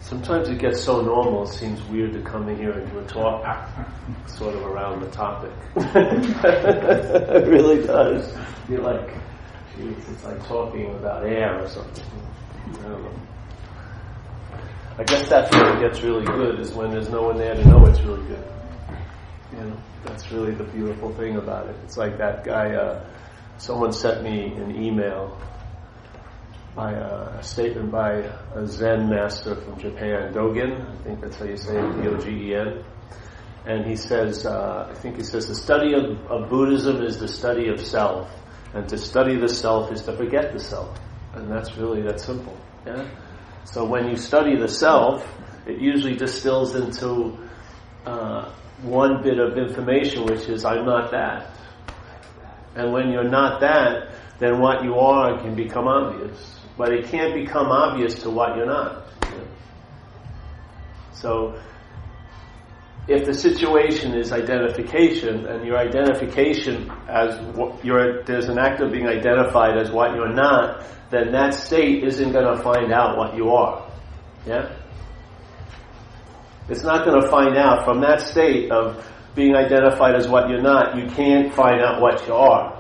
Sometimes it gets so normal, it seems weird to come in here and do a talk sort of around the topic. It really does. You're like, geez, it's like talking about air or something. I don't know. I guess that's when it gets really good, is when there's no one there to know it's really good. You know, that's really the beautiful thing about it. It's like that guy, someone sent me an email by a statement by a Zen master from Japan, Dogen, I think that's how you say it, D-O-G-E-N. And he says, I think he says, the study of Buddhism is the study of self. And to study the self is to forget the self. And that's really that simple. Yeah? So when you study the self, it usually distills into one bit of information, which is, I'm not that. And when you're not that, then what you are can become obvious. But it can't become obvious to what you're not. So, if the situation is identification, and your identification as what there's an act of being identified as what you're not, then that state isn't going to find out what you are. Yeah? It's not going to find out from that state of being identified as what you're not. You can't find out what you are.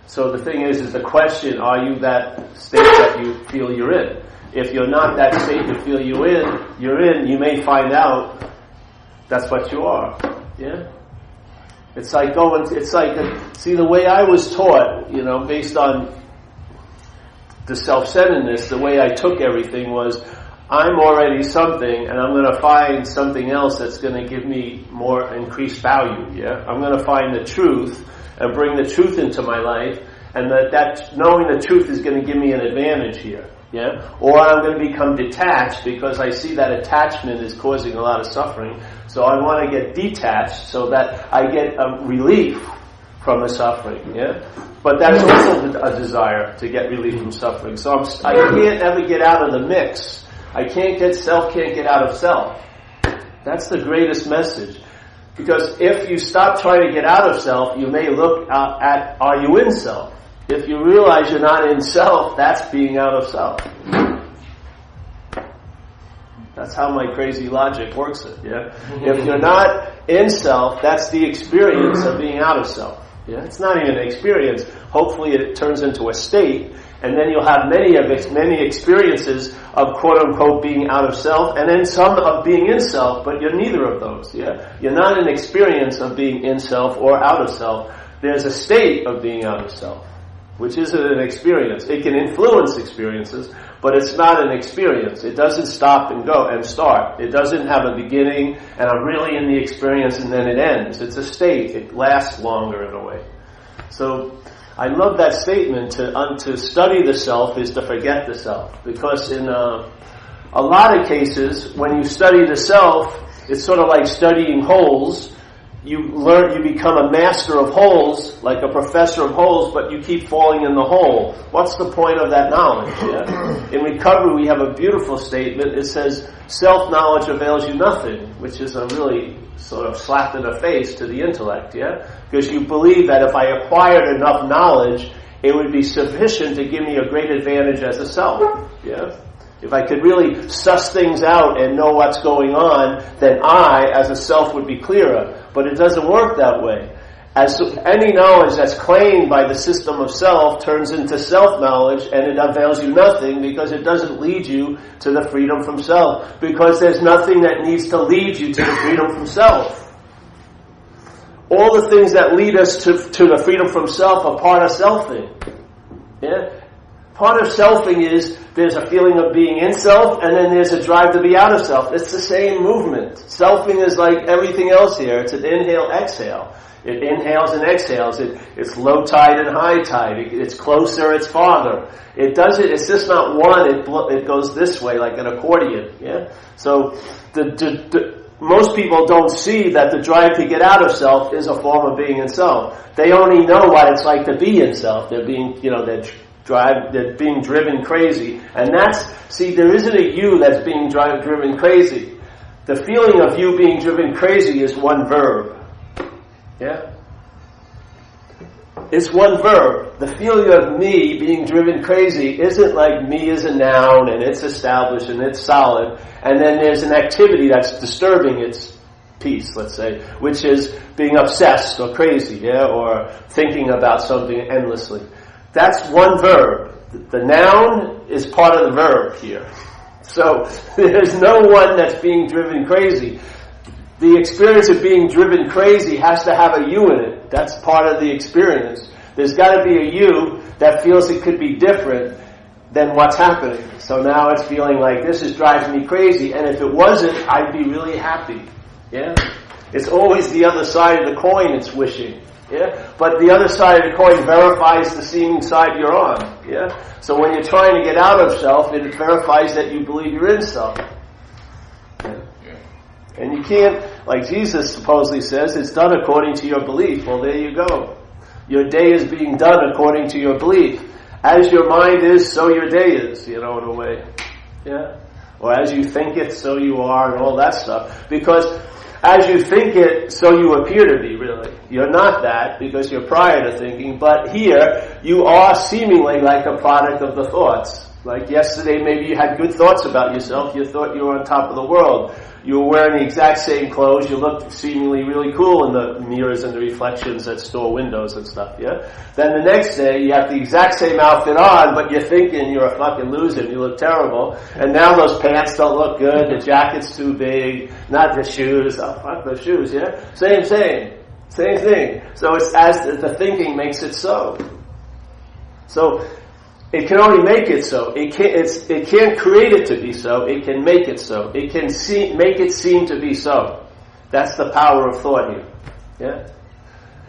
So the thing is the question, are you that state that you feel you're in? If you're not that state you feel you're in, you may find out that's what you are. Yeah? It's like see, the way I was taught, based on the self-centeredness, the way I took everything was, I'm already something, and I'm going to find something else that's going to give me more increased value. Yeah? I'm going to find the truth and bring the truth into my life, and that knowing the truth is going to give me an advantage here. Yeah? Or I'm going to become detached because I see that attachment is causing a lot of suffering. So I want to get detached so that I get a relief from the suffering. Yeah? But that's also a desire to get relief from suffering. So I can't ever get out of the mix. Can't get out of self. That's the greatest message. Because if you stop trying to get out of self, you may look at, are you in self? If you realize you're not in self, that's being out of self. That's how my crazy logic works it, yeah? If you're not in self, that's the experience of being out of self. Yeah? It's not even an experience. Hopefully it turns into a state, and then you'll have many experiences of quote-unquote being out of self, and then some of being in self, but you're neither of those. Yeah? You're not an experience of being in self or out of self. There's a state of being out of self, which isn't an experience. It can influence experiences, but it's not an experience. It doesn't stop and go and start. It doesn't have a beginning, and I'm really in the experience, and then it ends. It's a state. It lasts longer in a way. So I love that statement, to study the self is to forget the self. Because in a lot of cases, when you study the self, it's sort of like studying holes. You become a master of holes, like a professor of holes, but you keep falling in the hole. What's the point of that knowledge? Yeah? In recovery, we have a beautiful statement. It says, self-knowledge avails you nothing, which is a really sort of slap in the face to the intellect, yeah? Because you believe that if I acquired enough knowledge, it would be sufficient to give me a great advantage as a self, yeah? If I could really suss things out and know what's going on, then I, as a self, would be clearer. But it doesn't work that way. As any knowledge that's claimed by the system of self turns into self-knowledge, and it avails you nothing because it doesn't lead you to the freedom from self. Because there's nothing that needs to lead you to the freedom from self. All the things that lead us to the freedom from self are part of selfing. Yeah? Part of selfing is there's a feeling of being in self, and then there's a drive to be out of self. It's the same movement. Selfing is like everything else here. It's an inhale-exhale. It inhales and exhales. It's low tide and high tide. It's closer, it's farther. It's just not one. It goes this way like an accordion. Yeah. So most people don't see that the drive to get out of self is a form of being in self. They only know what it's like to be in self. They're being, they're being driven crazy. And there isn't a you that's being driven crazy. The feeling of you being driven crazy is one verb. Yeah? it's one verb. The feeling of me being driven crazy isn't like me as a noun and it's established and it's solid, and then there's an activity that's disturbing its peace, let's say, which is being obsessed or crazy, or thinking about something endlessly. That's one verb. The noun is part of the verb here. So there's no one that's being driven crazy. The experience of being driven crazy has to have a you in it. That's part of the experience. There's got to be a you that feels it could be different than what's happening. So now it's feeling like this is driving me crazy, and if it wasn't, I'd be really happy. Yeah? It's always the other side of the coin it's wishing. Yeah? But the other side of the coin verifies the seeming side you're on. Yeah? So when you're trying to get out of self, it verifies that you believe you're in self. Yeah? And you can't, like Jesus supposedly says, it's done according to your belief. Well, there you go. Your day is being done according to your belief. As your mind is, so your day is, in a way. Yeah? Or as you think it, so you are, and all that stuff. Because as you think it, so you appear to be, really. You're not that, because you're prior to thinking, but here, you are seemingly like a product of the thoughts. Like yesterday, maybe you had good thoughts about yourself, you thought you were on top of the world. You were wearing the exact same clothes, you looked seemingly really cool in the mirrors and the reflections that store windows and stuff, yeah? Then the next day, you have the exact same outfit on, but you're thinking you're a fucking loser and you look terrible, and now those pants don't look good, the jacket's too big, not the shoes, oh fuck those shoes, yeah? Same thing. So it's as the thinking makes it so. So, it can only make it so. It can't create it to be so. It can make it so. It can make it seem to be so. That's the power of thought here. Yeah?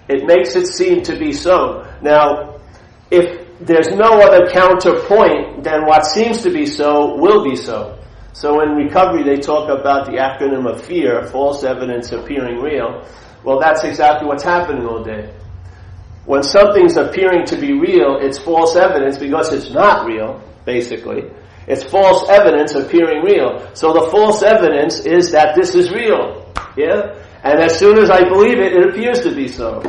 It makes it seem to be so. Now, if there's no other counterpoint, then what seems to be so will be so. So in recovery, they talk about the acronym of FEAR, false evidence appearing real. Well, that's exactly what's happening all day. When something's appearing to be real, it's false evidence because it's not real, basically. It's false evidence appearing real. So the false evidence is that this is real. Yeah? And as soon as I believe it, it appears to be so.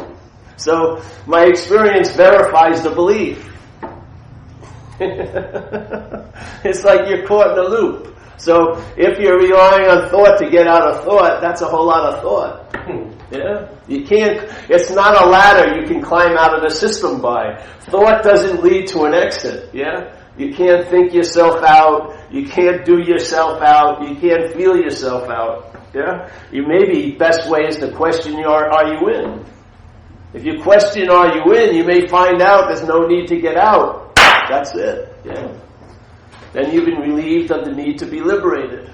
So my experience verifies the belief. It's like you're caught in a loop. So if you're relying on thought to get out of thought, that's a whole lot of thought. Yeah? You can't, it's not a ladder you can climb out of the system by. Thought doesn't lead to an exit. Yeah? You can't think yourself out. You can't do yourself out. You can't feel yourself out. Yeah? Maybe best way is to question are you in? If you question are you in, you may find out there's no need to get out. That's it. Yeah? Then you've been relieved of the need to be liberated.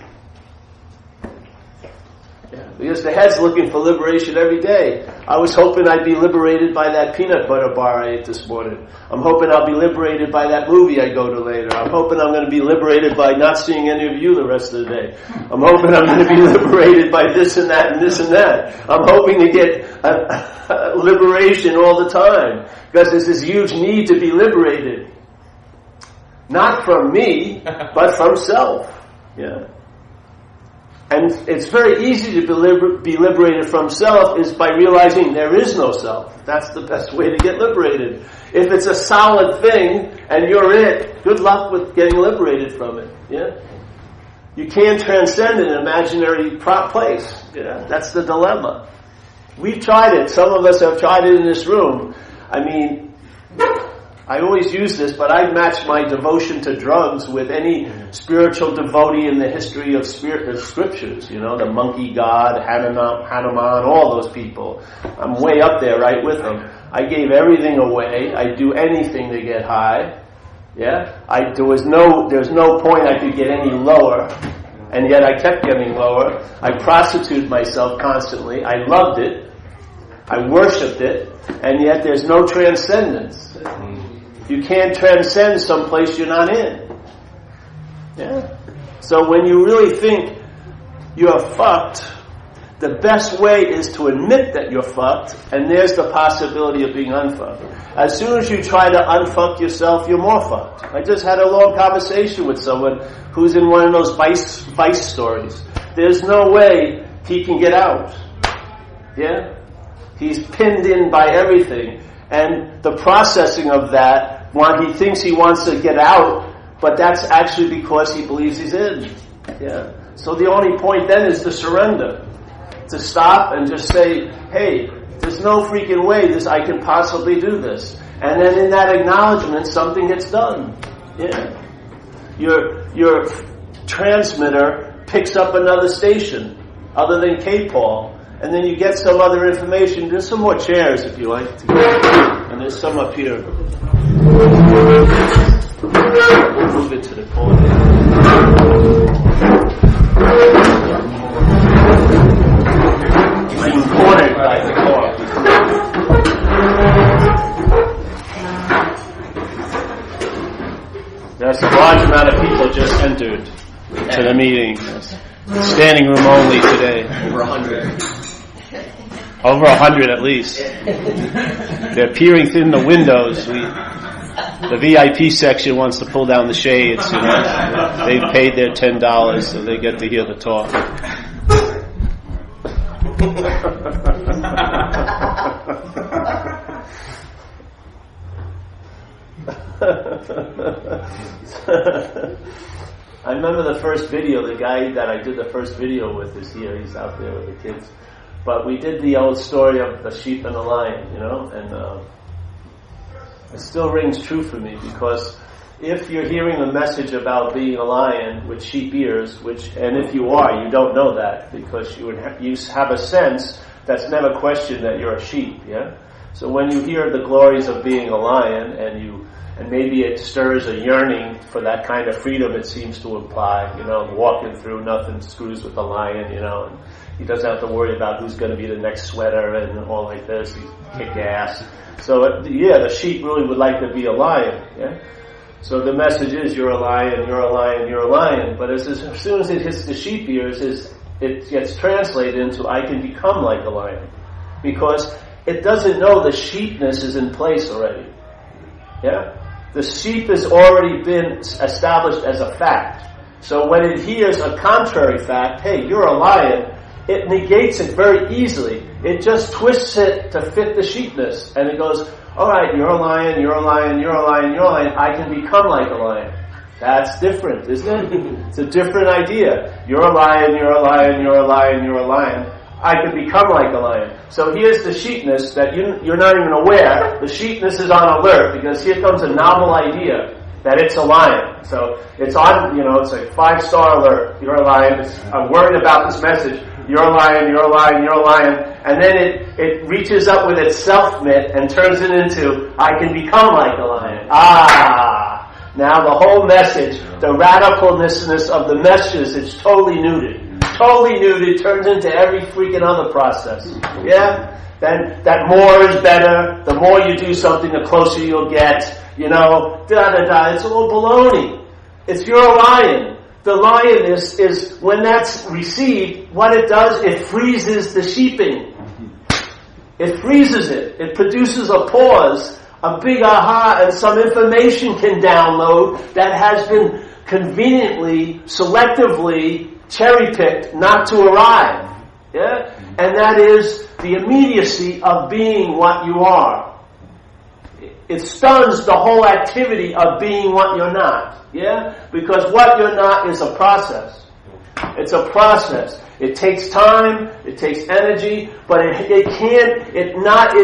Yeah, because the head's looking for liberation every day. I was hoping I'd be liberated by that peanut butter bar I ate this morning. I'm hoping I'll be liberated by that movie I go to later. I'm hoping I'm going to be liberated by not seeing any of you the rest of the day. I'm hoping I'm going to be liberated by this and that and this and that. I'm hoping to get liberation all the time because there's this huge need to be liberated. Not from me, but from self. Yeah. And it's very easy to be liberated from self is by realizing there is no self. That's the best way to get liberated. If it's a solid thing and you're it, good luck with getting liberated from it. Yeah? You can't transcend an imaginary place. Yeah? That's the dilemma. We've tried it. Some of us have tried it in this room. I mean, I always use this, but I match my devotion to drugs with any spiritual devotee in the history of scriptures. You know, the monkey god, Hanuman, all those people. I'm way up there right with them. I gave everything away. I'd do anything to get high. Yeah? There's no point I could get any lower. And yet I kept getting lower. I prostituted myself constantly. I loved it. I worshipped it. And yet there's no transcendence. You can't transcend someplace you're not in. Yeah? So when you really think you're fucked, the best way is to admit that you're fucked, and there's the possibility of being unfucked. As soon as you try to unfuck yourself, you're more fucked. I just had a long conversation with someone who's in one of those vice stories. There's no way he can get out. Yeah? He's pinned in by everything. And the processing of that, he thinks he wants to get out, but that's actually because he believes he's in. Yeah. So the only point then is to surrender. To stop and just say, hey, there's no freaking way I can possibly do this. And then in that acknowledgement, something gets done. Yeah. Your transmitter picks up another station other than K-Paul, and then you get some other information. There's some more chairs if you like. And there's some up here. We'll move it to the corner. Being cornered by the car. There's a large amount of people just entered to the meeting. Standing room only today. Over 100. Over 100 at least. They're peering through the windows. The VIP section wants to pull down the shades. They've paid their $10, so they get to hear the talk. I remember the first video, the guy that I did the first video with is here, he's out there with the kids. But we did the old story of the sheep and the lion, and it still rings true for me, because if you're hearing a message about being a lion with sheep ears, and if you are, you don't know that, because you have a sense that's never questioned that you're a sheep, yeah? So when you hear the glories of being a lion, and maybe it stirs a yearning for that kind of freedom it seems to imply, walking through, nothing screws with the lion, and he doesn't have to worry about who's going to be the next sweater and all like this, he kick ass. So the sheep really would like to be a lion, yeah? So the message is, you're a lion, you're a lion, you're a lion, but as soon as it hits the sheep ears, it gets translated into, I can become like a lion. Because it doesn't know the sheepness is in place already. Yeah? The sheep has already been established as a fact. So when it hears a contrary fact, hey, you're a lion, it negates it very easily. It just twists it to fit the sheepness. And it goes, all right, you're a lion, you're a lion, you're a lion, you're a lion. I can become like a lion. That's different, isn't it? It's a different idea. You're a lion, you're a lion, you're a lion, you're a lion. I can become like a lion. So here's the sheepness that you're not even aware. The sheepness is on alert, because here comes a novel idea that it's a lion. So it's on, it's a 5-star alert. You're a lion. I'm worried about this message. You're a lion, you're a lion, you're a lion. And then it reaches up with its self-mitt and turns it into, I can become like a lion. Now the whole message, the radicalness of the messages, it's totally neutered. Totally neutered, turns into every freaking other process. Yeah? Then that more is better. The more you do something, the closer you'll get. It's all baloney. It's you're a lion. The lion is when that's received, what it does, it freezes the sheeping. It freezes it. It produces a pause, a big aha, and some information can download that has been conveniently, selectively cherry-picked not to arrive. Yeah? And that is the immediacy of being what you are. It stuns the whole activity of being what you're not. Yeah? Because what you're not is a process. It's a process. It takes time, it takes energy, but it not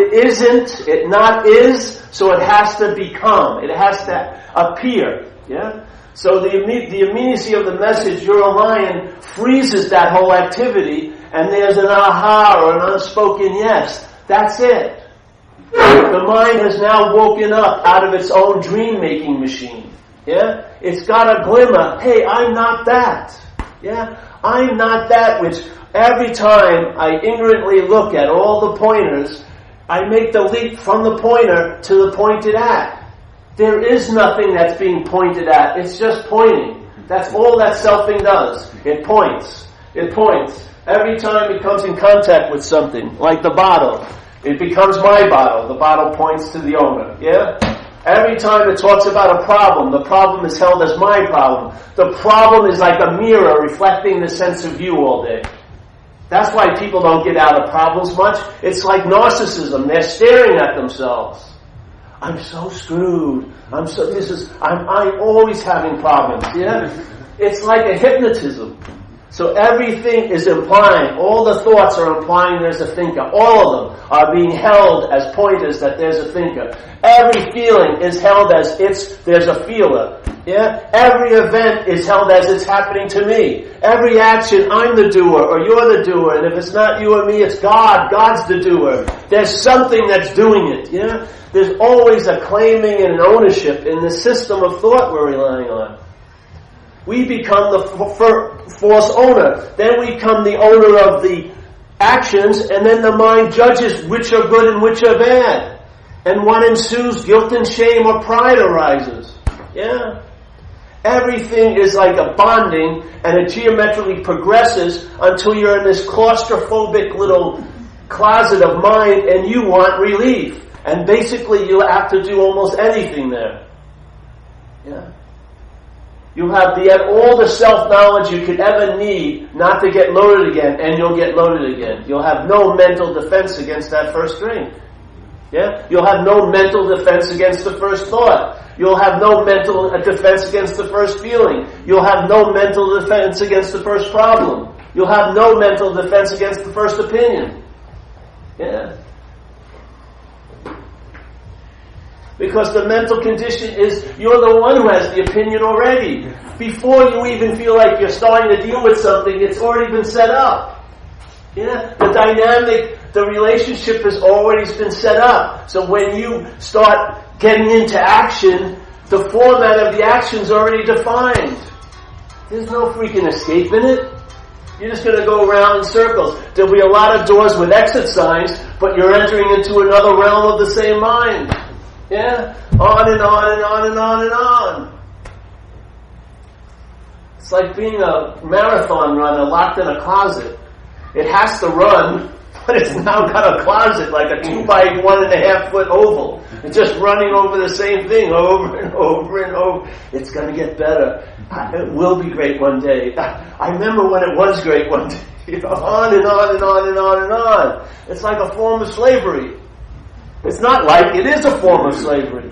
is, so it has to become. It has to appear. Yeah? So the immediacy of the message, you're a lion, freezes that whole activity, and there's an aha or an unspoken yes. That's it. The mind has now woken up out of its own dream-making machine. Yeah? It's got a glimmer. Hey, I'm not that. Yeah? I'm not that, which every time I ignorantly look at all the pointers, I make the leap from the pointer to the pointed at. There is nothing that's being pointed at. It's just pointing. That's all that selfing does. It points. It points. Every time it comes in contact with something, like the bottle, it becomes my bottle. The bottle points to the owner. Yeah? Every time it talks about a problem, the problem is held as my problem. The problem is like a mirror reflecting the sense of you all day. That's why people don't get out of problems much. It's like narcissism. They're staring at themselves. I'm so screwed. I'm always having problems. Yeah? It's like a hypnotism. So everything is implying, all the thoughts are implying there's a thinker. All of them are being held as pointers that there's a thinker. Every feeling is held as there's a feeler. Yeah? Every event is held as it's happening to me. Every action, I'm the doer or you're the doer. And if it's not you or me, it's God. God's the doer. There's something that's doing it. Yeah? There's always a claiming and an ownership in the system of thought we're relying on. We become the false owner. Then we become the owner of the actions, and then the mind judges which are good and which are bad. And what ensues, guilt and shame or pride arises. Yeah. Everything is like a bonding, and it geometrically progresses until you're in this claustrophobic little closet of mind, and you want relief. And basically you have to do almost anything there. Yeah. You have all the self-knowledge you could ever need not to get loaded again, and you'll get loaded again. You'll have no mental defense against that first drink. Yeah? You'll have no mental defense against the first thought. You'll have no mental defense against the first feeling. You'll have no mental defense against the first problem. You'll have no mental defense against the first opinion. Yeah? Because the mental condition is you're the one who has the opinion already. Before you even feel like you're starting to deal with something, it's already been set up. Yeah? The dynamic, the relationship has already been set up. So when you start getting into action, the format of the action is already defined. There's no freaking escape in it. You're just going to go around in circles. There'll be a lot of doors with exit signs, but you're entering into another realm of the same mind. Yeah? On and on and on and on and on. It's like being a marathon runner locked in a closet. It has to run, but it's now got a closet like a 2 by 1.5 foot oval. It's just running over the same thing over and over and over. It's going to get better. It will be great one day. I remember when it was great one day. On and on and on and on and on. It's like a form of slavery. It's not like, it is a form of slavery.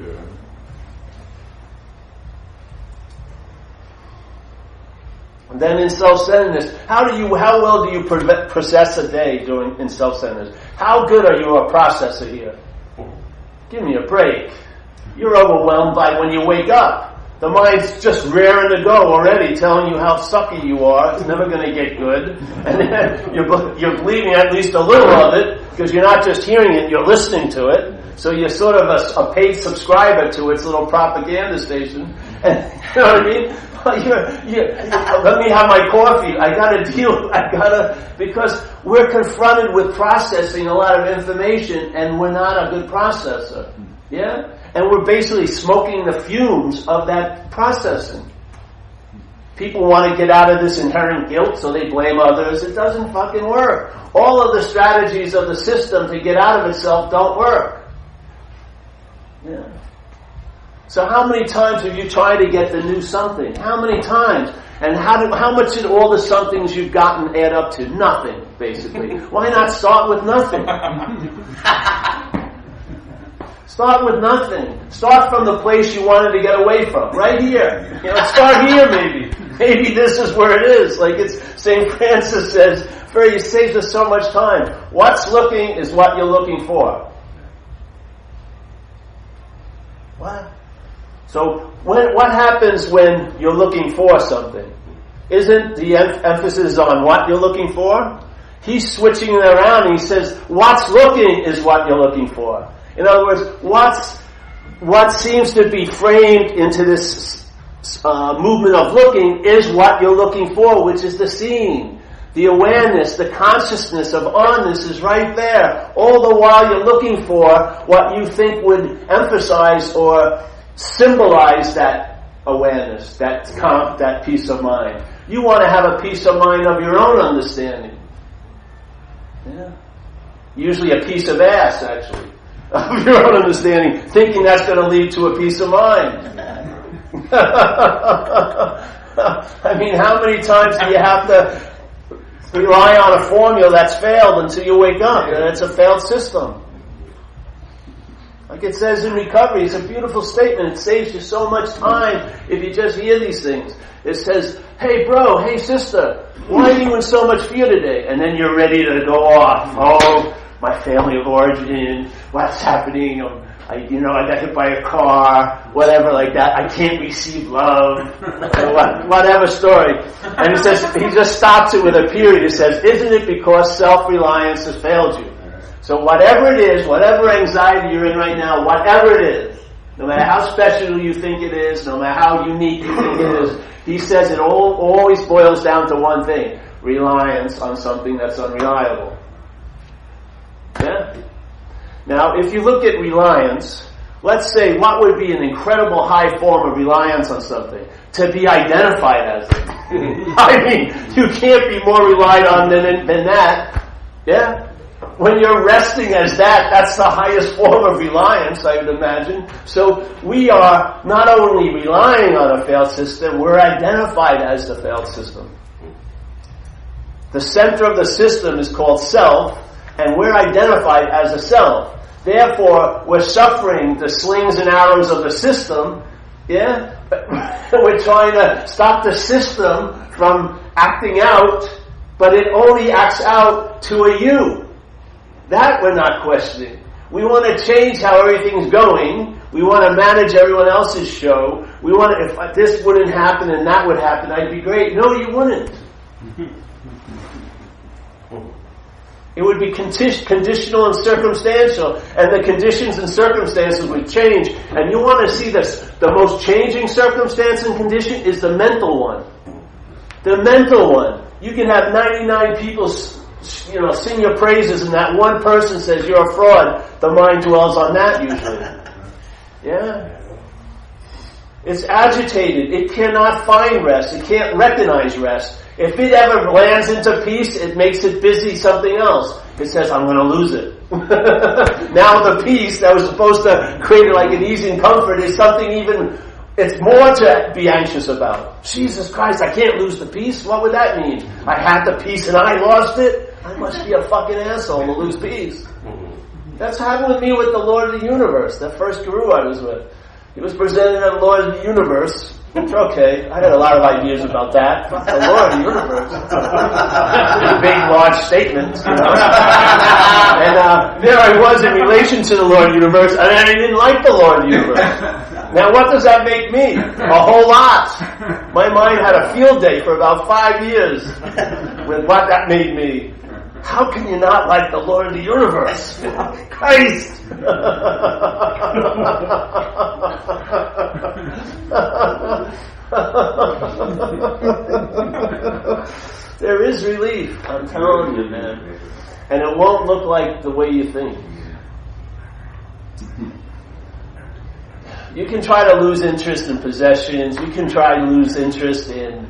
And then in self-centeredness, how well do you process a day in self-centeredness? How good are you a processor here? Give me a break. You're overwhelmed by when you wake up. The mind's just raring to go already, telling you how sucky you are. It's never going to get good. And then you're believing at least a little of it, because you're not just hearing it, you're listening to it. So you're sort of a paid subscriber to its little propaganda station. And you know what I mean? Let me have my coffee. Because we're confronted with processing a lot of information, and we're not a good processor. Yeah? And we're basically smoking the fumes of that processing. People want to get out of this inherent guilt, so they blame others. It doesn't fucking work. All of the strategies of the system to get out of itself don't work. Yeah. So how many times have you tried to get the new something? How many times? And how much did all the somethings you've gotten add up to? Nothing, basically. Why not start with nothing? Start with nothing. Start from the place you wanted to get away from. Right here. Start here maybe. Maybe this is where it is. Like St. Francis says, it saves us so much time. What's looking is what you're looking for. What? So what happens when you're looking for something? Isn't the emphasis on what you're looking for? He's switching it around and he says, what's looking is what you're looking for. In other words, what seems to be framed into this movement of looking is what you're looking for, which is the seeing. The awareness, the consciousness of onness is right there. All the while you're looking for what you think would emphasize or symbolize that awareness, that peace of mind. You want to have a peace of mind of your own understanding. Yeah. Usually a piece of ass, actually. Of your own understanding, thinking that's going to lead to a peace of mind. I mean, how many times do you have to rely on a formula that's failed until you wake up? And it's a failed system. Like it says in Recovery, it's a beautiful statement. It saves you so much time if you just hear these things. It says, hey bro, hey sister, why are you in so much fear today? And then you're ready to go off. Oh, my family of origin, what's happening? I got hit by a car, whatever like that. I can't receive love, whatever story. And he just stops it with a period. He says, isn't it because self-reliance has failed you? So whatever it is, whatever anxiety you're in right now, whatever it is, no matter how special you think it is, no matter how unique you think it is, he says it always boils down to one thing: reliance on something that's unreliable. Yeah? Now, if you look at reliance, let's say what would be an incredible high form of reliance on something? To be identified as it. I mean, you can't be more relied on than that. Yeah? When you're resting as that's the highest form of reliance, I would imagine. So we are not only relying on a failed system, we're identified as the failed system. The center of the system is called self, and we're identified as a self. Therefore, we're suffering the slings and arrows of the system. Yeah? We're trying to stop the system from acting out, but it only acts out to a you. That we're not questioning. We want to change how everything's going. We want to manage everyone else's show. We want to, if this wouldn't happen and that would happen, I'd be great. No, you wouldn't. It would be conditional and circumstantial, and the conditions and circumstances would change. And you want to see this, the most changing circumstance and condition is the mental one. The mental one. You can have 99 people sing your praises, and that one person says you're a fraud. The mind dwells on that usually. Yeah. It's agitated. It cannot find rest. It can't recognize rest. If it ever lands into peace, it makes it busy something else. It says, I'm going to lose it. Now the peace that was supposed to create like an ease and comfort is something even, it's more to be anxious about. Jesus Christ, I can't lose the peace? What would that mean? I had the peace and I lost it? I must be a fucking asshole to lose peace. That's happened with me with the Lord of the Universe, the first guru I was with. He was presented as the Lord of the Universe. It's okay. I had a lot of ideas about that. Fuck the Lord of the Universe. Pretty big, large statements, And there I was in relation to the Lord of the Universe, and I didn't like the Lord of the Universe. Now what does that make me? A whole lot. My mind had a field day for about 5 years with what that made me. How can you not like the Lord of the Universe? Christ! There is relief, I'm telling you, man. And it won't look like the way you think. You can try to lose interest in possessions. You can try to lose interest in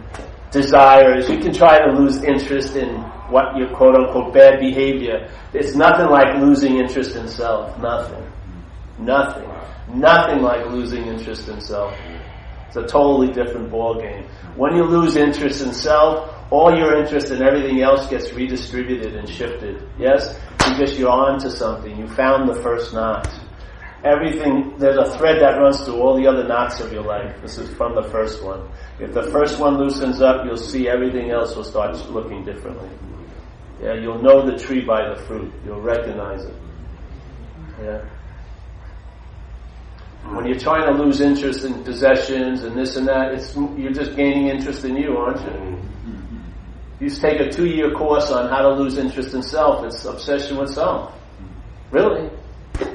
desires. You can try to lose interest in what your quote-unquote bad behavior. It's nothing like losing interest in self. Nothing. Nothing like losing interest in self. It's a totally different ballgame. When you lose interest in self, all your interest in everything else gets redistributed and shifted. Yes? Because you're on to something. You found the first knot. Everything, there's a thread that runs through all the other knots of your life. This is from the first one. If the first one loosens up, you'll see everything else will start looking differently. Yeah, you'll know the tree by the fruit. You'll recognize it. Yeah. When you're trying to lose interest in possessions and this and that, you're just gaining interest in you, aren't you? You just take a 2-year course on how to lose interest in self. It's obsession with self. Really.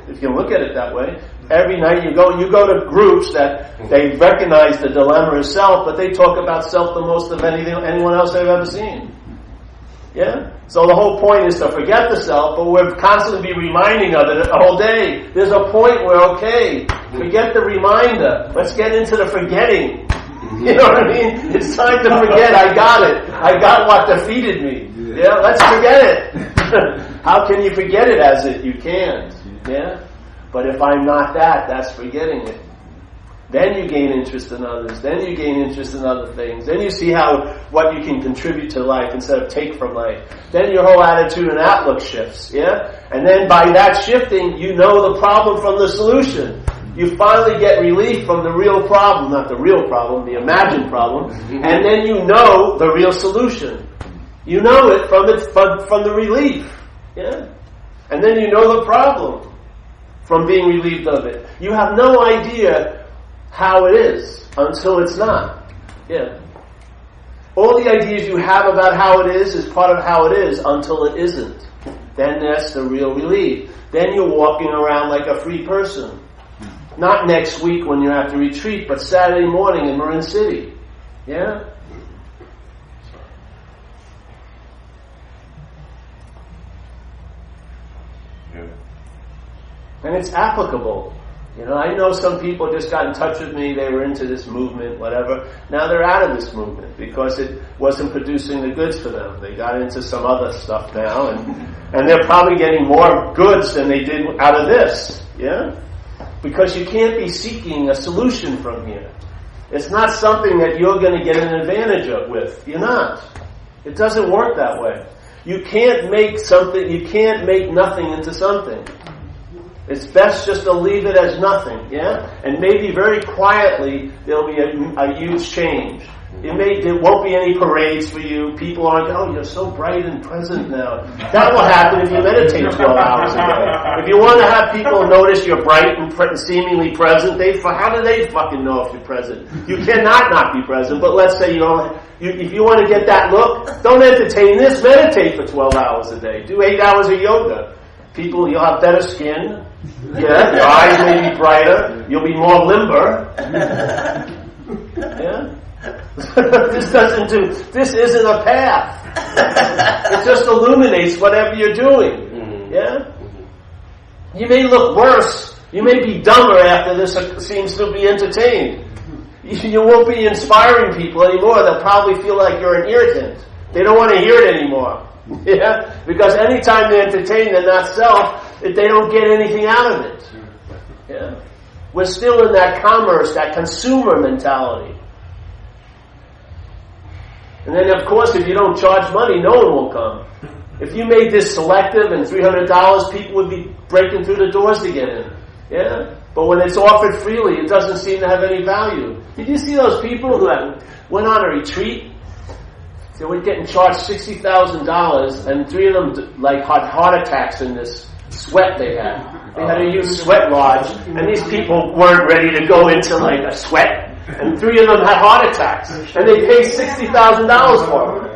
If you look at it that way. Every night you go to groups that they recognize the dilemma of self, but they talk about self the most of anyone else they've ever seen. Yeah? So the whole point is to forget the self, but we're constantly be reminding of it all day. There's a point where, okay, forget the reminder. Let's get into the forgetting. You know what I mean? It's time to forget. I got it. I got what defeated me. Yeah? Let's forget it. How can you forget it as it? You can't. Yeah? But if I'm not that, that's forgetting it. Then you gain interest in others. Then you gain interest in other things. Then you see what you can contribute to life instead of take from life. Then your whole attitude and outlook shifts, yeah? And then by that shifting, you know the problem from the solution. You finally get relief from the real problem, not the real problem, the imagined problem, and then you know the real solution. You know it from the relief, yeah? And then you know the problem from being relieved of it. You have no idea how it is until it's not. Yeah. All the ideas you have about how it is part of how it is until it isn't. Then that's the real relief. Then you're walking around like a free person. Not next week when you're at the retreat, but Saturday morning in Marin City. Yeah? And it's applicable. You know, I know some people just got in touch with me, they were into this movement, whatever. Now they're out of this movement because it wasn't producing the goods for them. They got into some other stuff now, and they're probably getting more goods than they did out of this. Yeah? Because you can't be seeking a solution from here. It's not something that you're going to get an advantage of with. You're not. It doesn't work that way. You can't make nothing into something. It's best just to leave it as nothing, yeah? And maybe very quietly there'll be a huge change. There won't be any parades for you. People aren't, oh, you're so bright and present now. That will happen if you meditate 12 hours a day. If you want to have people notice you're bright and seemingly present, how do they fucking know if you're present? You cannot not be present, but let's say if you want to get that look, don't entertain this, meditate for 12 hours a day. Do 8 hours of yoga. You'll have better skin. Yeah, your eyes may be brighter. You'll be more limber. Yeah? This isn't a path. It just illuminates whatever you're doing. Yeah? You may look worse. You may be dumber after this seems to be entertained. You won't be inspiring people anymore. They'll probably feel like you're an irritant. They don't want to hear it anymore. Yeah? Because anytime they entertain their not self, they don't get anything out of it. Yeah? We're still in that commerce, that consumer mentality. And then, of course, if you don't charge money, no one will come. If you made this selective and $300, people would be breaking through the doors to get in. Yeah? But when it's offered freely, it doesn't seem to have any value. Did you see those people who went on a retreat? They were getting charged $60,000, and 3 of them had heart attacks in this sweat they had. They had to use sweat lodge, and these people weren't ready to go into a sweat. And 3 of them had heart attacks, and they paid $60,000 for them.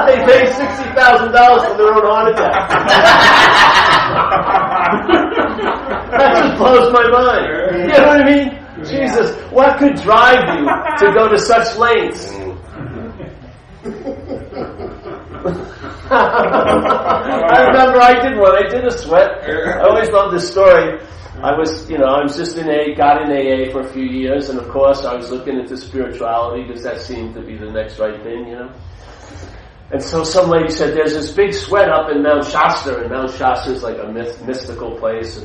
They paid $60,000 for their own heart attack. That just blows my mind. You know what I mean? Jesus, what could drive you to go to such lengths? I remember I did one. I did a sweat. I always love this story. I was just got in AA for a few years, and of course I was looking into spirituality because that seemed to be the next right thing, And so some lady said, there's this big sweat up in Mount Shasta, and Mount Shasta is like a mystical place,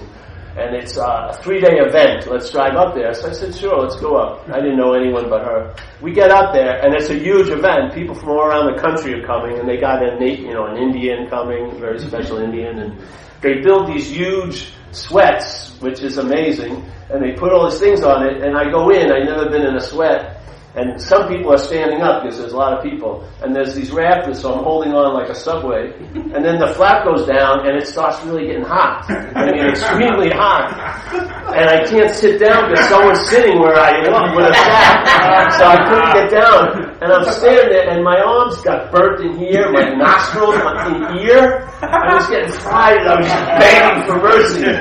and it's a 3-day event. Let's drive up there. So I said, sure, let's go up. I didn't know anyone but her. We get up there, and it's a huge event. People from all around the country are coming, and they got an Indian coming, a very special Indian, and they build these huge sweats, which is amazing, and they put all these things on it, and I go in, I've never been in a sweat, and some people are standing up because there's a lot of people, and there's these rafters, so I'm holding on like a subway, and then the flap goes down, and it starts really getting hot. I mean, extremely hot. And I can't sit down because someone's sitting where I am with a flap, so I couldn't get down. And I'm standing there, and my arms got burnt in here, my nostrils, my ear. I was getting fried, and I was just begging for mercy.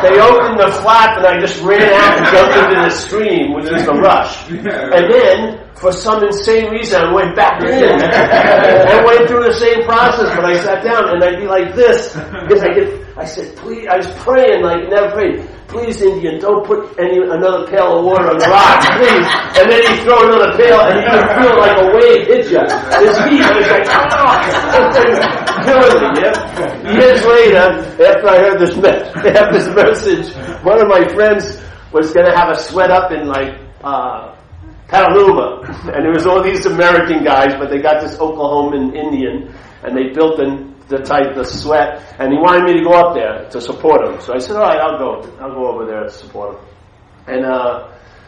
They opened the flap, and I just ran out and jumped into the stream, which was the rush. And then, for some insane reason, I went back in. I went through the same process, but I sat down, and I'd be like this, because I said, please, I was praying like never prayed. Please, Indian, don't put another pail of water on the rocks, please. And then he throw another pail, and you can feel like a wave hit you. This heat, I was like, killing me, yeah? Years later, after I heard this message, one of my friends was going to have a sweat up in like Petaluma, and there was all these American guys, but they got this Oklahoman Indian, and they built the sweat, and he wanted me to go up there to support him. So I said, all right, I'll go over there to support him. And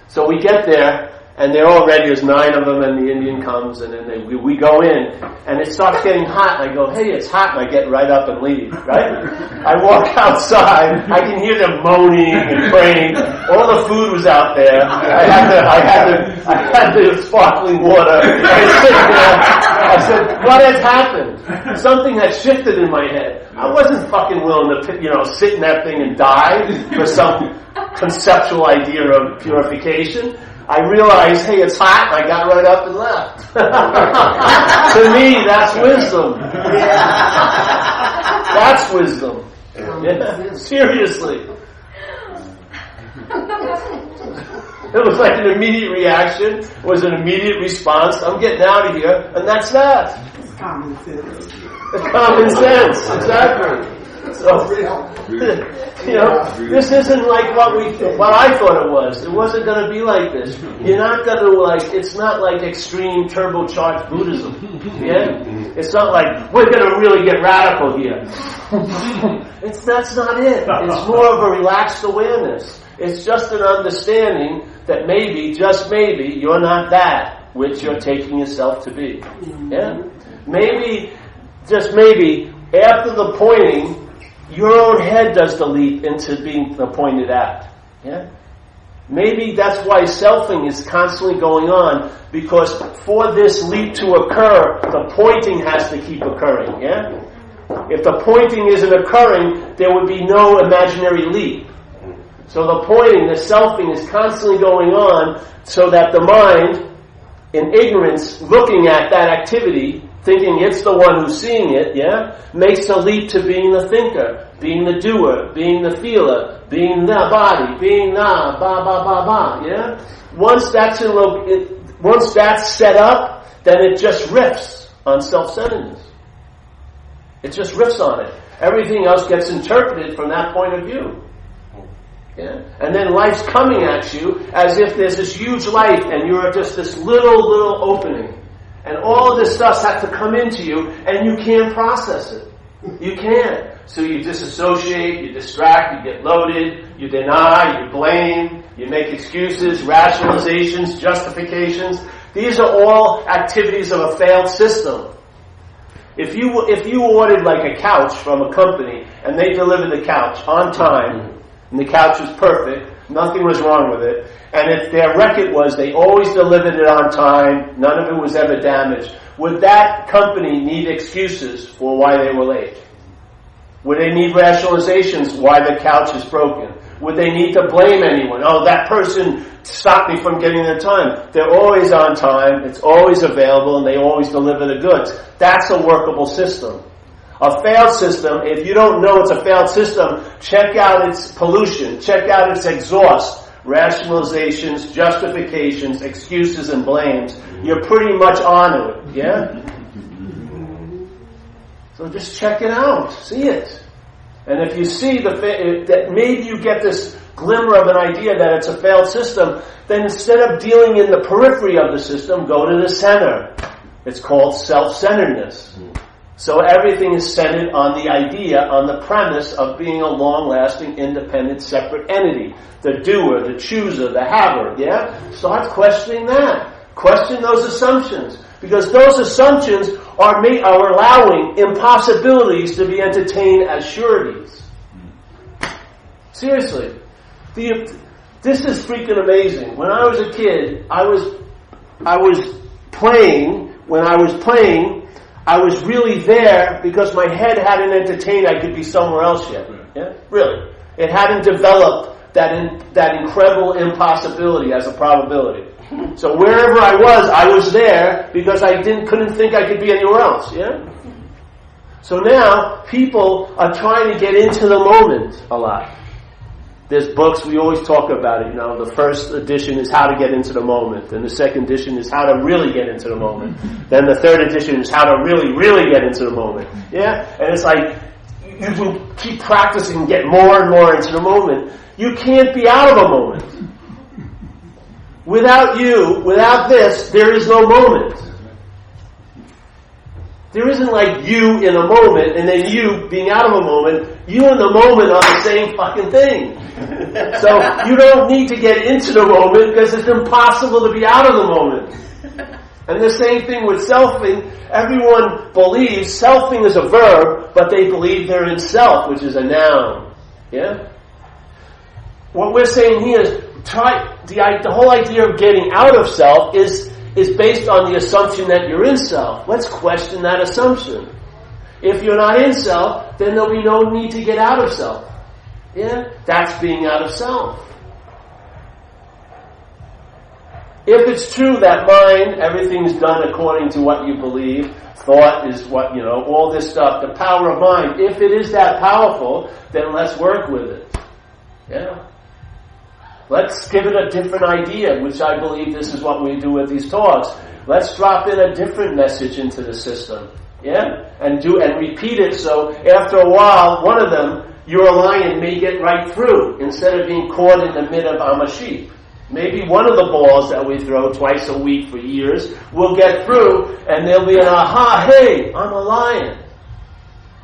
so we get there, and they're all ready. There's 9 of them, and the Indian comes, and then we go in, and it starts getting hot. And I go, hey, it's hot, and I get right up and leave. Right? I walk outside. I can hear them moaning and praying. All the food was out there. I had the sparkling water. I said, what has happened? Something had shifted in my head. I wasn't fucking willing to, sit in that thing and die for some conceptual idea of purification. I realized, hey, it's hot, and I got right up and left. To me, that's wisdom. That's wisdom. Yeah, seriously. It was like an immediate reaction. It was an immediate response. I'm getting out of here, and that's that. It's common sense. It's common sense, exactly. So, this isn't like what I thought it was. It wasn't going to be like this. You're not going to it's not like extreme turbocharged Buddhism. Yeah? It's not like, we're going to really get radical here. That's not it. It's more of a relaxed awareness. It's just an understanding that maybe, just maybe, you're not that which you're taking yourself to be. Yeah? Maybe, just maybe, after the pointing, your own head does the leap into being the pointed at. Yeah? Maybe that's why selfing is constantly going on, because for this leap to occur, the pointing has to keep occurring. Yeah? If the pointing isn't occurring, there would be no imaginary leap. So the pointing, the selfing is constantly going on so that the mind, in ignorance, looking at that activity, thinking it's the one who's seeing it, yeah, makes a leap to being the thinker, being the doer, being the feeler, being the body, being ba ba ba ba, yeah. Once that's set up, then it just riffs on self-centeredness. It just riffs on it. Everything else gets interpreted from that point of view. Yeah? And then life's coming at you as if there's this huge light and you're just this little opening. And all of this stuff has to come into you, and you can't process it. You can't. So you disassociate, you distract, you get loaded, you deny, you blame, you make excuses, rationalizations, justifications. These are all activities of a failed system. If you ordered like a couch from a company, and they delivered the couch on time, and the couch was perfect, nothing was wrong with it, and if their record was they always delivered it on time, none of it was ever damaged, would that company need excuses for why they were late? Would they need rationalizations why the couch is broken? Would they need to blame anyone? Oh, that person stopped me from getting their time. They're always on time, it's always available, and they always deliver the goods. That's a workable system. A failed system, if you don't know it's a failed system, check out its pollution, check out its exhaust, rationalizations, justifications, excuses, and blames. You're pretty much onto it, yeah? So just check it out, see it. And if you see that maybe you get this glimmer of an idea that it's a failed system, then instead of dealing in the periphery of the system, go to the center. It's called self-centeredness. So everything is centered on the idea, on the premise of being a long-lasting, independent, separate entity. The doer, the chooser, the haver, yeah? Start questioning that. Question those assumptions. Because those assumptions are allowing impossibilities to be entertained as sureties. Seriously. This is freaking amazing. When I was a kid, I was playing. When I was playing, I was really there because my head hadn't entertained I could be somewhere else yet. Yeah? Really. It hadn't developed that incredible impossibility as a probability. So wherever I was there because I couldn't think I could be anywhere else. Yeah? So now people are trying to get into the moment a lot. There's books, we always talk about it, the first edition is how to get into the moment, and the second edition is how to really get into the moment. Then the third edition is how to really, really get into the moment. Yeah? And it's like, you can keep practicing and get more and more into the moment. You can't be out of a moment. Without you, without this, there is no moment. There isn't like you in a moment and then you being out of a moment. You and the moment are the same fucking thing. So you don't need to get into the moment because it's impossible to be out of the moment. And the same thing with selfing. Everyone believes selfing is a verb, but they believe they're in self, which is a noun. Yeah? What we're saying here is the whole idea of getting out of self is based on the assumption that you're in self. Let's question that assumption. If you're not in self, then there'll be no need to get out of self. Yeah? That's being out of self. If it's true that mind, everything's done according to what you believe, thought is what, all this stuff, the power of mind, if it is that powerful, then let's work with it. Yeah? Let's give it a different idea, which I believe this is what we do with these talks. Let's drop in a different message into the system. Yeah? And repeat it so after a while, one of them, you're a lion, may get right through instead of being caught in the mid of I'm a sheep. Maybe one of the balls that we throw twice a week for years will get through and there'll be an aha, hey, I'm a lion.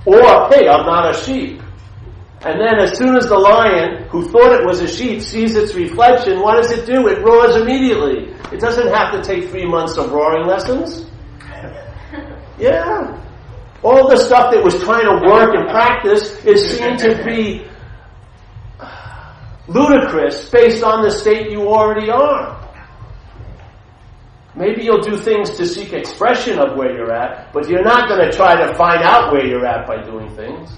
Or, hey, I'm not a sheep. And then as soon as the lion, who thought it was a sheep, sees its reflection, what does it do? It roars immediately. It doesn't have to take 3 months of roaring lessons. Yeah. All the stuff that was trying to work and practice is seen to be ludicrous based on the state you already are. Maybe you'll do things to seek expression of where you're at, but you're not going to try to find out where you're at by doing things.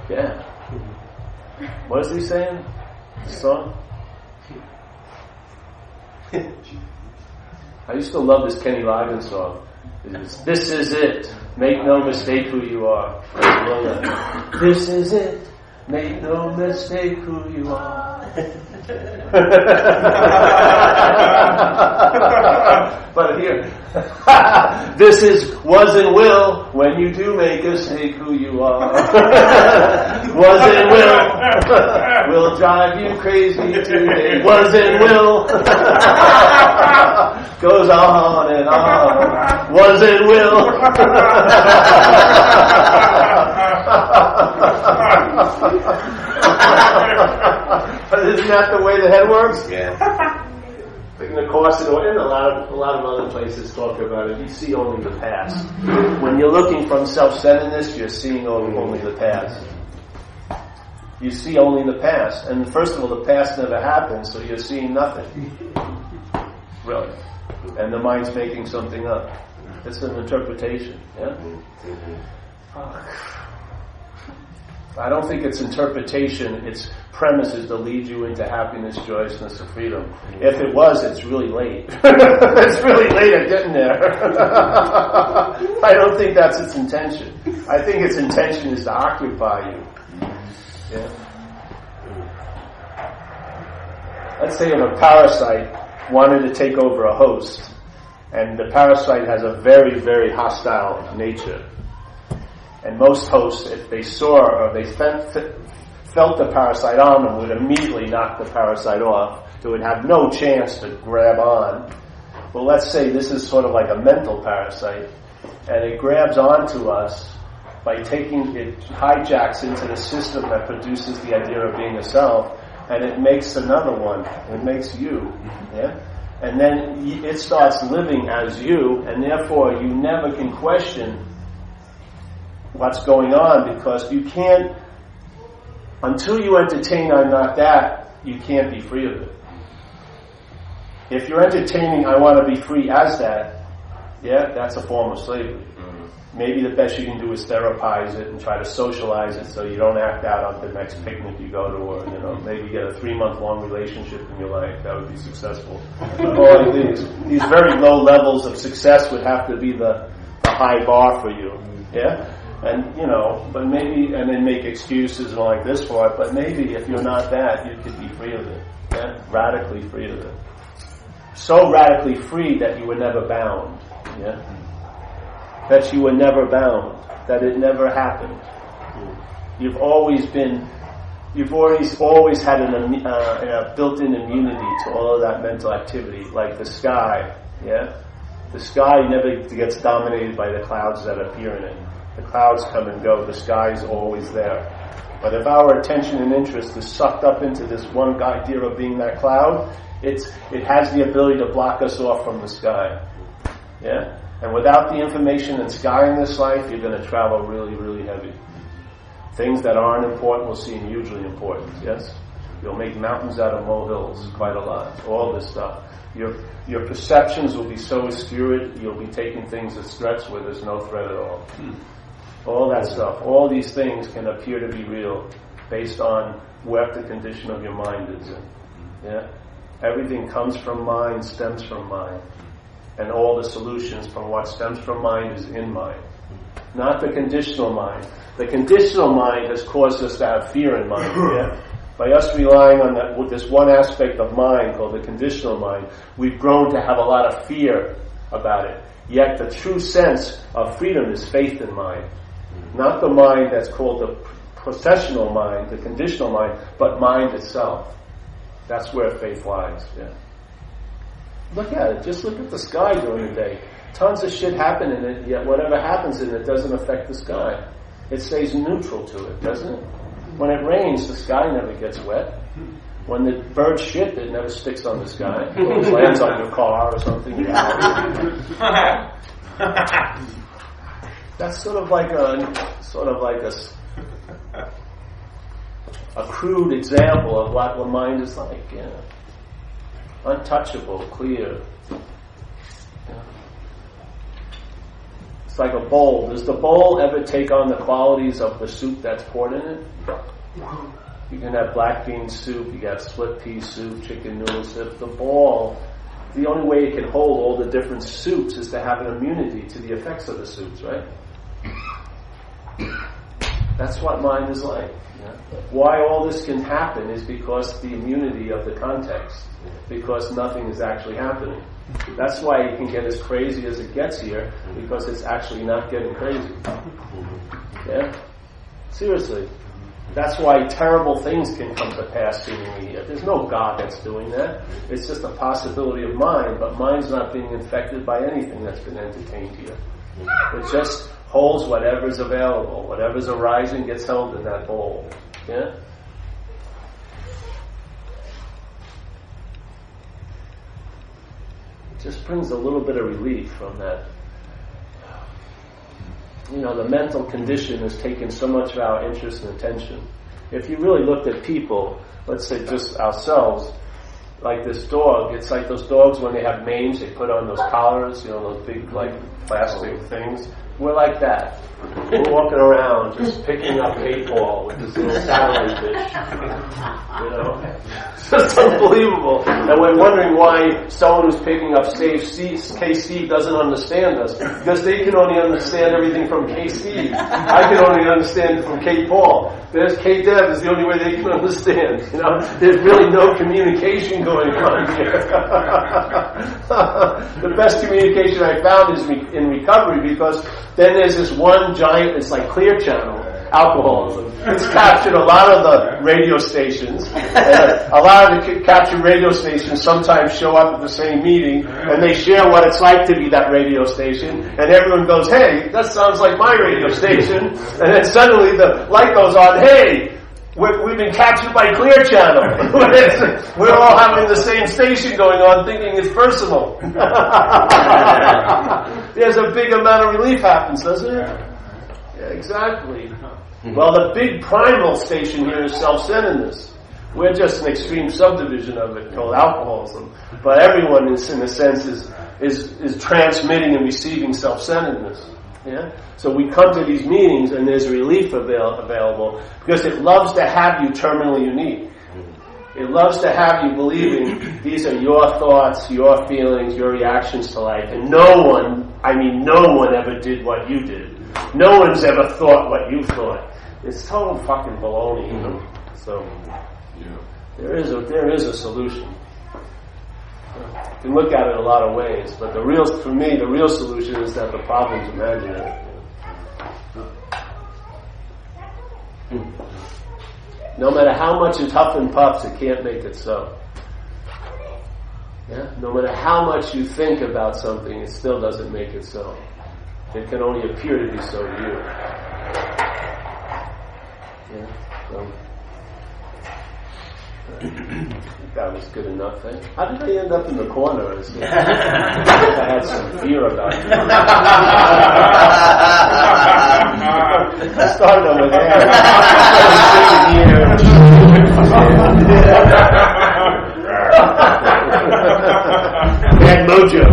Yeah. What is he saying? The song? I used to love this Kenny Loggins song. This is it. Make no mistake who you are. This is it. Make no mistake who you are. But here, this was and will, when you do make a mistake who you are. Was and will drive you crazy today. Was and will goes on and on. Was and will. Isn't that the way the head works? Yeah. In the course, and a lot of other places talk about it. You see only the past. When you're looking from self-centeredness, you're seeing only the past. You see only the past, and first of all, the past never happened, so you're seeing nothing. Really, and the mind's making something up. It's an interpretation. Yeah. I don't think it's interpretation, it's premises to lead you into happiness, joyousness, and freedom. If it was, it's really late. It's really late at getting there. I don't think that's its intention. I think its intention is to occupy you. Yeah. Let's say if a parasite wanted to take over a host, and the parasite has a very, very hostile nature. And most hosts, if they saw or they felt the parasite on them, would immediately knock the parasite off. They would have no chance to grab on. Well, let's say this is sort of like a mental parasite, and it grabs onto us by it hijacks into the system that produces the idea of being a self, and it makes another one. It makes you. Yeah? And then it starts living as you, and therefore you never can question what's going on, because you can't, until you entertain I'm not that, you can't be free of it. If you're entertaining I want to be free as that, yeah, that's a form of slavery. Maybe the best you can do is therapize it and try to socialize it so you don't act out at the next picnic you go to, or maybe get a 3-month-long relationship in your life. That would be successful. But all these very low levels of success would have to be the high bar for you. Yeah? And, but maybe, and then make excuses and all like this for it, but maybe if you're not that, you could be free of it. Yeah? Radically free of it. so radically free that you were never bound. Yeah? That you were never bound. That it never happened. You've always always had a built-in immunity to all of that mental activity, like the sky. Yeah? The sky never gets dominated by the clouds that appear in it. The clouds come and go. The sky is always there. But if our attention and interest is sucked up into this one idea of being that cloud, it has the ability to block us off from the sky. Yeah? And without the information and sky in this life, you're going to travel really, really heavy. Things that aren't important will seem hugely important. Yes? You'll make mountains out of molehills quite a lot. All this stuff. Your perceptions will be so obscured, you'll be taking things as threats where there's no threat at all. All that stuff. All these things can appear to be real based on what the condition of your mind is in. Yeah? Everything comes from mind, stems from mind. And all the solutions from what stems from mind is in mind. Not the conditional mind. The conditional mind has caused us to have fear in mind. Yeah? By us relying on that, with this one aspect of mind called the conditional mind, we've grown to have a lot of fear about it. Yet the true sense of freedom is faith in mind. Not the mind that's called the processional mind, the conditional mind, but mind itself. That's where faith lies. Yeah. Look at it. Just look at the sky during the day. Tons of shit happen in it, yet whatever happens in it doesn't affect the sky. It stays neutral to it, doesn't it? When it rains, the sky never gets wet. When the birds shit, it never sticks on the sky. It lands on your car or something. That's sort of like a crude example of what the mind is like. Yeah. Untouchable, clear. Yeah. It's like a bowl. Does the bowl ever take on the qualities of the soup that's poured in it? You can have black bean soup, you got split pea soup, chicken noodle soup. The bowl, the only way it can hold all the different soups is to have an immunity to the effects of the soups, right? That's what mind is like. Yeah? Why all this can happen is because the immunity of the context, because nothing is actually happening. That's why it can get as crazy as it gets here, because it's actually not getting crazy. Yeah? Seriously. That's why terrible things can come to pass seemingly. There's no God that's doing that. It's just a possibility of mind, but mind's not being infected by anything that's been entertained here. It just holds whatever's available. Whatever's arising gets held in that bowl. Yeah? It just brings a little bit of relief from that. The mental condition has taken so much of our interest and attention. If you really looked at people, let's say just ourselves, like this dog, it's like those dogs when they have mange, they put on those collars, those big like plastic things. We're like that. We're walking around just picking up 8-ball with this little satellite dish. It's just unbelievable. And we're wondering why someone who's picking up KC doesn't understand us. Because they can only understand everything from KC. I can only understand it from K-Paul. There's K-Dev is the only way they can understand. There's really no communication going on here. The best communication I found is in recovery, because then there's this one giant, it's like Clear Channel, alcoholism. It's captured a lot of the radio stations. A lot of the captured radio stations sometimes show up at the same meeting, and they share what it's like to be that radio station, and everyone goes, hey, that sounds like my radio station, and then suddenly the light goes on, hey, we've been captured by Clear Channel. We're all having the same station going on, thinking it's personal. There's a big amount of relief happens, doesn't it? Yeah, exactly. Well, the big primal station here is self-centeredness. We're just an extreme subdivision of it called alcoholism. But everyone is, in a sense, is transmitting and receiving self-centeredness. Yeah? So we come to these meetings and there's relief available because it loves to have you terminally unique. It loves to have you believing these are your thoughts, your feelings, your reactions to life. And no one ever did what you did. No one's ever thought what you thought. It's total fucking baloney, So there is a solution. You can look at it a lot of ways, but for me, the real solution is that the problem's imaginary. No matter how much it huff and puffs, it can't make it so. Yeah? No matter how much you think about something, it still doesn't make it so. It can only appear to be so to you. Yeah? So, I think that was good enough. Eh? How did I end up in the corner? I had some fear about it. I started over there. Bad mojo.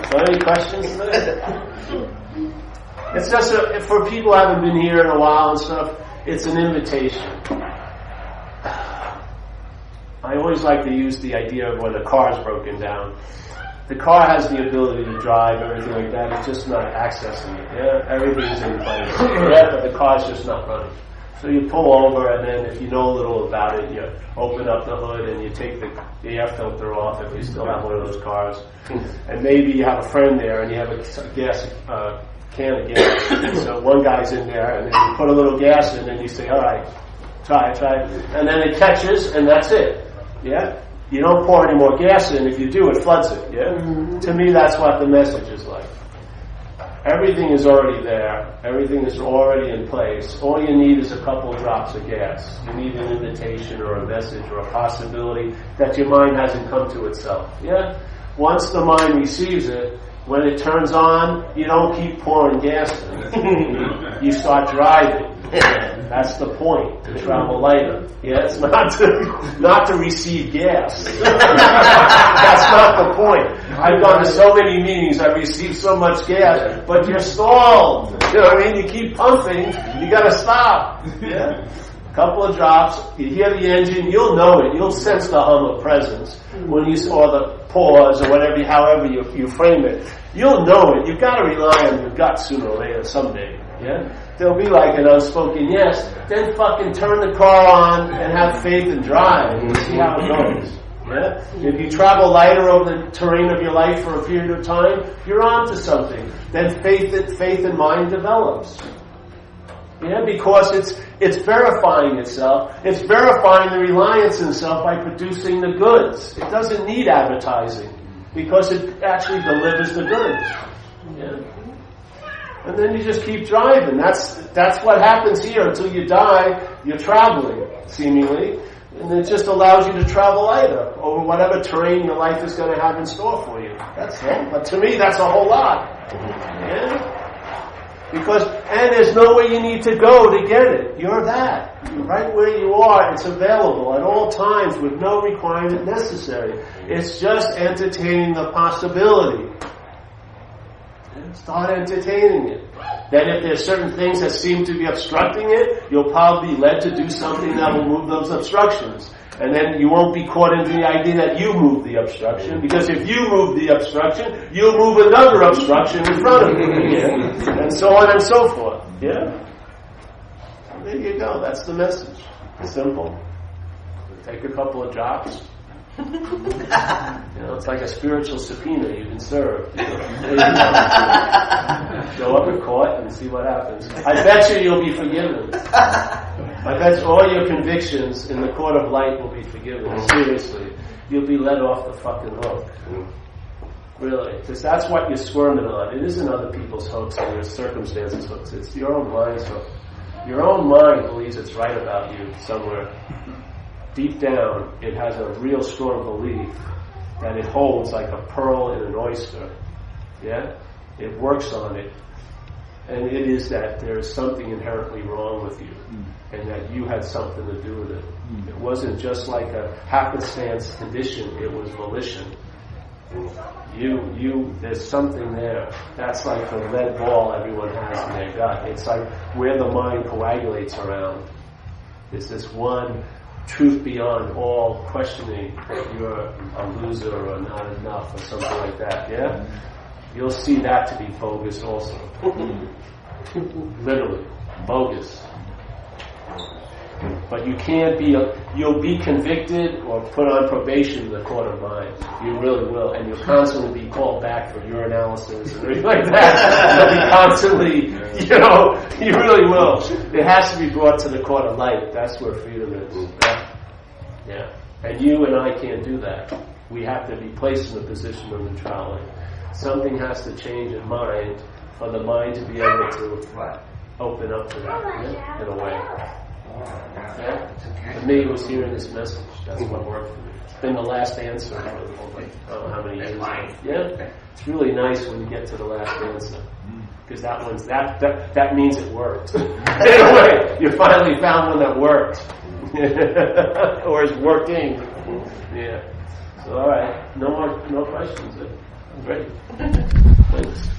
So any questions? It's just for people who haven't been here in a while and stuff, it's an invitation. I always like to use the idea of when a car's broken down. The car has the ability to drive, everything like that. It's just not accessing it. Yeah, everything's in place. Yeah, but the car's just not running. So you pull over, and then if you know a little about it, you open up the hood and you take the air filter off if you still have one of those cars. And maybe you have a friend there and you have a gas can of gas. So one guy's in there, and then you put a little gas in, and you say, "All right, try it," and then it catches, and that's it. Yeah. You don't pour any more gas in. If you do, it floods it. Yeah? To me, that's what the message is like. Everything is already there. Everything is already in place. All you need is a couple of drops of gas. You need an invitation or a message or a possibility that your mind hasn't come to itself. Yeah? Once the mind receives it, when it turns on, you don't keep pouring gas in. You start driving. That's the point, to travel lighter. Yeah, it's not to receive gas. That's not the point. I've gone to so many meetings, I've received so much gas, but you're stalled. You know what I mean? You keep pumping, you gotta stop. Yeah? A couple of drops, you hear the engine, you'll know it, you'll sense the hum of presence when you saw the pause or whatever, however you frame it. You'll know it. You've got to rely on your gut sooner or later, someday. Yeah? There'll be like an unspoken yes. Then fucking turn the car on and have faith and drive and see how it goes. Yeah? If you travel lighter over the terrain of your life for a period of time, you're on to something. Then faith and mind develops. Yeah, because it's verifying itself. It's verifying the reliance in self by producing the goods. It doesn't need advertising because it actually delivers the goods. Yeah. And then you just keep driving. That's what happens here until you die. You're traveling, seemingly, and it just allows you to travel lighter over whatever terrain your life is going to have in store for you. That's all. But to me, that's a whole lot. Yeah. And there's nowhere you need to go to get it. You're that. You're right where you are. It's available at all times with no requirement necessary. It's just entertaining the possibility. Start entertaining it. Then if there's certain things that seem to be obstructing it, you'll probably be led to do something that will move those obstructions. And then you won't be caught into the idea that you move the obstruction, because if you move the obstruction, you'll move another obstruction in front of you. Yeah? And so on and so forth. Yeah? There you go. That's the message. It's simple. Take a couple of drops. It's like a spiritual subpoena you can serve. Show up in court and see what happens. I bet you'll be forgiven. I bet all your convictions in the court of light will be forgiven. Seriously. You'll be let off the fucking hook. Really. Because that's what you're squirming on. It isn't other people's hooks and your circumstances' hooks. It's your own mind's hook. Your own mind believes it's right about you somewhere. Deep down, it has a real strong belief that it holds like a pearl in an oyster. Yeah? It works on it. And it is that there is something inherently wrong with you. And that you had something to do with it. It wasn't just like a happenstance condition, it was volition. There's something there. That's like the lead ball everyone has in their gut. It's like where the mind coagulates around. It's this one truth beyond all questioning that you're a loser or not enough or something like that, yeah? You'll see that to be bogus also. Literally, bogus. But you can't be, you'll be convicted or put on probation in the court of mind. You really will. And you'll constantly be called back for urinalysis and everything like that. You'll be constantly, you really will. It has to be brought to the court of light. That's where freedom is. Yeah. And you and I can't do that. We have to be placed in a position of neutrality. Something has to change in mind for the mind to be able to open up to that, in a way. Yeah? For me, it was hearing this message. That's what worked for me. It's been the last answer for I don't know how many years now. Yeah? It's really nice when you get to the last answer. Because that means it worked. In a way, you finally found one that worked. Or is working. Yeah. So, all right. No questions. Great. Thanks.